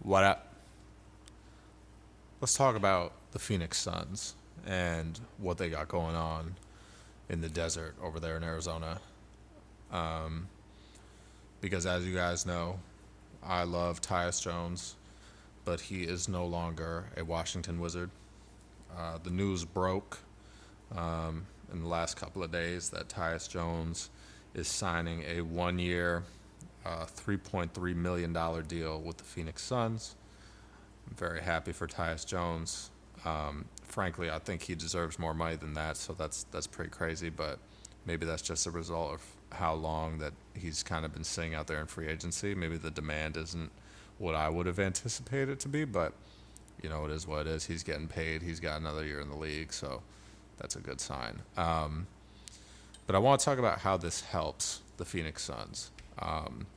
What up? Let's talk about the Phoenix Suns and what they got going on in the desert over there in Arizona. Um, because as you guys know, I love Tyus Jones, but he is no longer a Washington Wizard. The news broke in the last couple of days that Tyus Jones is signing a 1 year, $3.3 million deal with the Phoenix Suns. I'm very happy for Tyus Jones. Frankly, I think he deserves more money than that, so that's pretty crazy. But maybe that's just a result of how long that he's kind of been sitting out there in free agency. Maybe the demand isn't what I would have anticipated it to be, but it is what it is. He's getting paid. He's got another year in the league, so that's a good sign. But I want to talk about how this helps the Phoenix Suns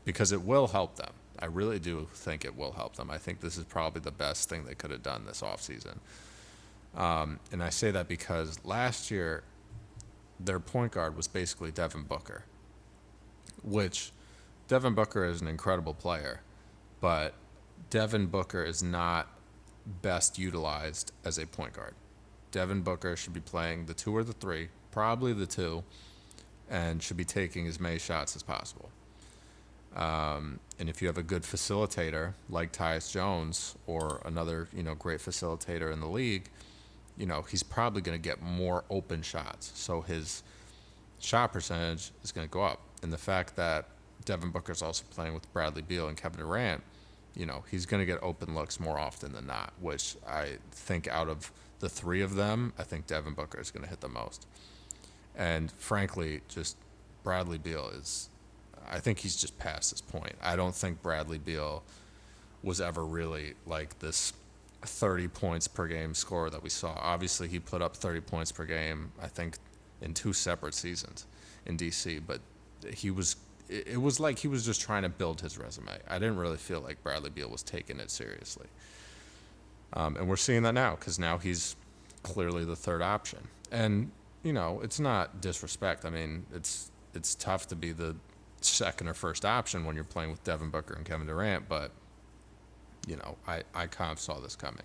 because it will help them. I really do think it will help them. I think this is probably the best thing they could have done this offseason. And I say that because last year, their point guard was basically Devin Booker, which Devin Booker is an incredible player, but Devin Booker is not best utilized as a point guard. Devin Booker should be playing the 2 or the 3, probably the 2, and should be taking as many shots as possible. And if you have a good facilitator like Tyus Jones or another, great facilitator in the league, he's probably going to get more open shots. So his shot percentage is going to go up. And the fact that Devin Booker's also playing with Bradley Beal and Kevin Durant, he's going to get open looks more often than not, which I think out of the 3 of them, I think Devin Booker is going to hit the most. And frankly, just Bradley Beal I think he's just past this point. I don't think Bradley Beal was ever really like this 30 points per game scorer that we saw. Obviously, he put up 30 points per game, I think, in 2 separate seasons in D.C., but it was like he was just trying to build his resume. I didn't really feel like Bradley Beal was taking it seriously. And we're seeing that now because now he's clearly the 3rd option. And, it's not disrespect. I mean, it's tough to be the 2nd or 1st option when you're playing with Devin Booker and Kevin Durant, but I kind of saw this coming.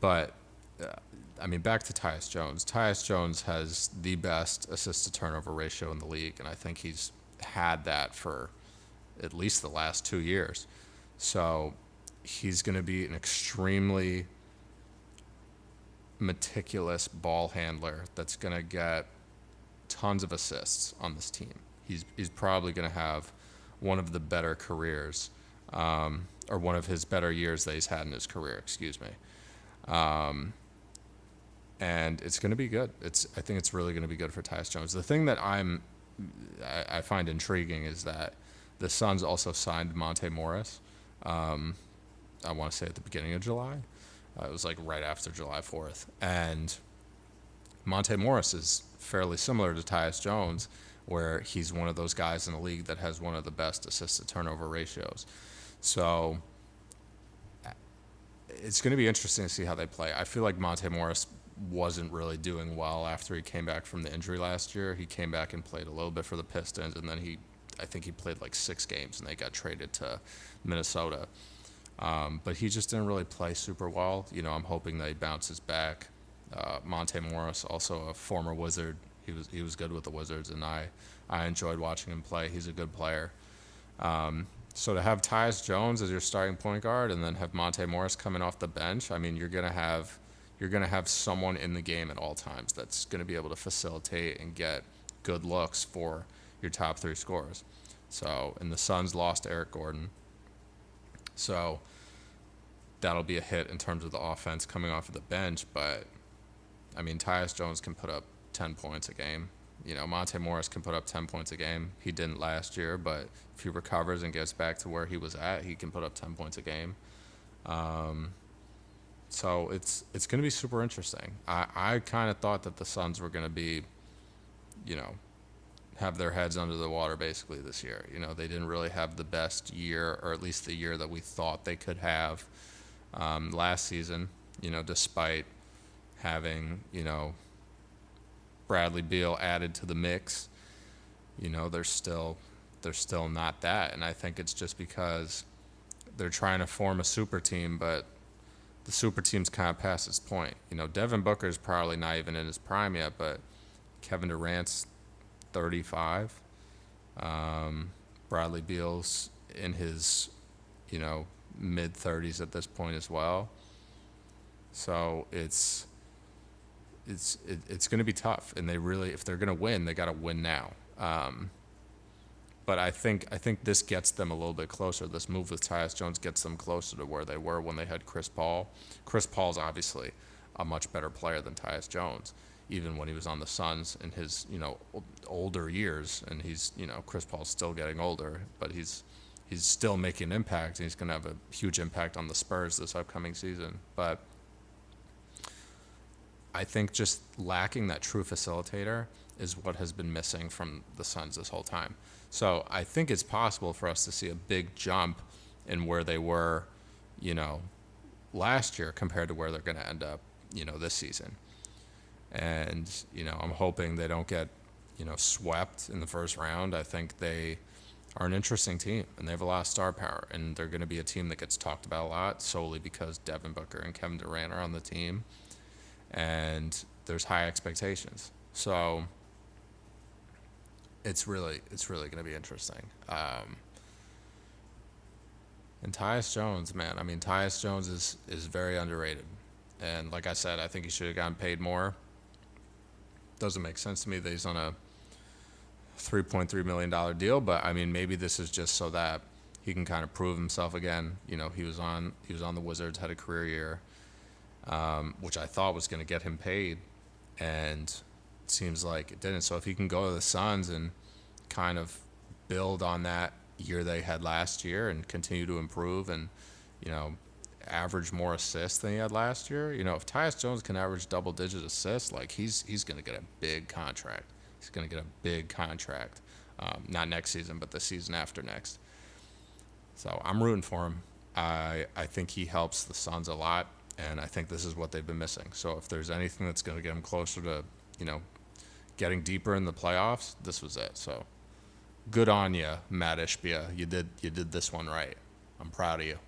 But back to Tyus Jones. Tyus Jones has the best assist to turnover ratio in the league, and I think he's had that for at least the last 2 years. So he's going to be an extremely meticulous ball handler that's going to get tons of assists on this team. He's probably going to have one of the better careers, or one of his better years that he's had in his career, excuse me. And it's going to be good. I think it's really going to be good for Tyus Jones. The thing that I find intriguing is that the Suns also signed Monte Morris. I want to say at the beginning of July. It was like right after July 4th. And Monte Morris is fairly similar to Tyus Jones, where he's one of those guys in the league that has one of the best assist-to-turnover ratios. So it's going to be interesting to see how they play. I feel like Monte Morris wasn't really doing well after he came back from the injury last year. He came back and played a little bit for the Pistons, and then I think he played like 6 games, and they got traded to Minnesota. But he just didn't really play super well. I'm hoping that he bounces back. Monte Morris, also a former Wizard, he was good with the Wizards, and I enjoyed watching him play. He's a good player. So to have Tyus Jones as your starting point guard and then have Monte Morris coming off the bench, you're gonna have someone in the game at all times that's gonna be able to facilitate and get good looks for your top 3 scorers. So, and the Suns lost Eric Gordon, so that'll be a hit in terms of the offense coming off of the bench. But Tyus Jones can put up 10 points a game. Monte Morris can put up 10 points a game. He didn't last year, but if he recovers and gets back to where he was at, he can put up 10 points a game. So it's going to be super interesting. I kind of thought that the Suns were going to be, have their heads under the water basically this year. They didn't really have the best year, or at least the year that we thought they could have last season, despite having, Bradley Beal added to the mix. They're still not that. And I think it's just because they're trying to form a super team, but the super team's kind of past its point. Devin Booker's probably not even in his prime yet, but Kevin Durant's 35. Bradley Beal's in his, mid 30s at this point as well. So it's going to be tough, and if they're going to win, they got to win now. But I think this gets them a little bit closer. This move with Tyus Jones gets them closer to where they were when they had Chris Paul. Chris Paul's obviously a much better player than Tyus Jones, even when he was on the Suns in his older years. And he's Chris Paul's still getting older, but he's still making an impact, and he's going to have a huge impact on the Spurs this upcoming season. But I think just lacking that true facilitator is what has been missing from the Suns this whole time. So I think it's possible for us to see a big jump in where they were, last year compared to where they're going to end up, this season. And, I'm hoping they don't get, swept in the first round. I think they are an interesting team, and they have a lot of star power, and they're going to be a team that gets talked about a lot solely because Devin Booker and Kevin Durant are on the team, and there's high expectations. So it's really going to be interesting. And Tyus Jones, man, Tyus Jones is very underrated. And like I said, I think he should have gotten paid more. Doesn't make sense to me that he's on a $3.3 million deal, but maybe this is just so that he can kind of prove himself again. He was on the Wizards, had a career year, which I thought was going to get him paid, and it seems like it didn't. So if he can go to the Suns and kind of build on that year they had last year and continue to improve and, average more assists than he had last year, if Tyus Jones can average double-digit assists, he's going to get a big contract. He's going to get a big contract, not next season, but the season after next. So I'm rooting for him. I think he helps the Suns a lot, and I think this is what they've been missing. So if there's anything that's going to get them closer to, getting deeper in the playoffs, this was it. So good on you, Matt Ishbia. You did this one right. I'm proud of you.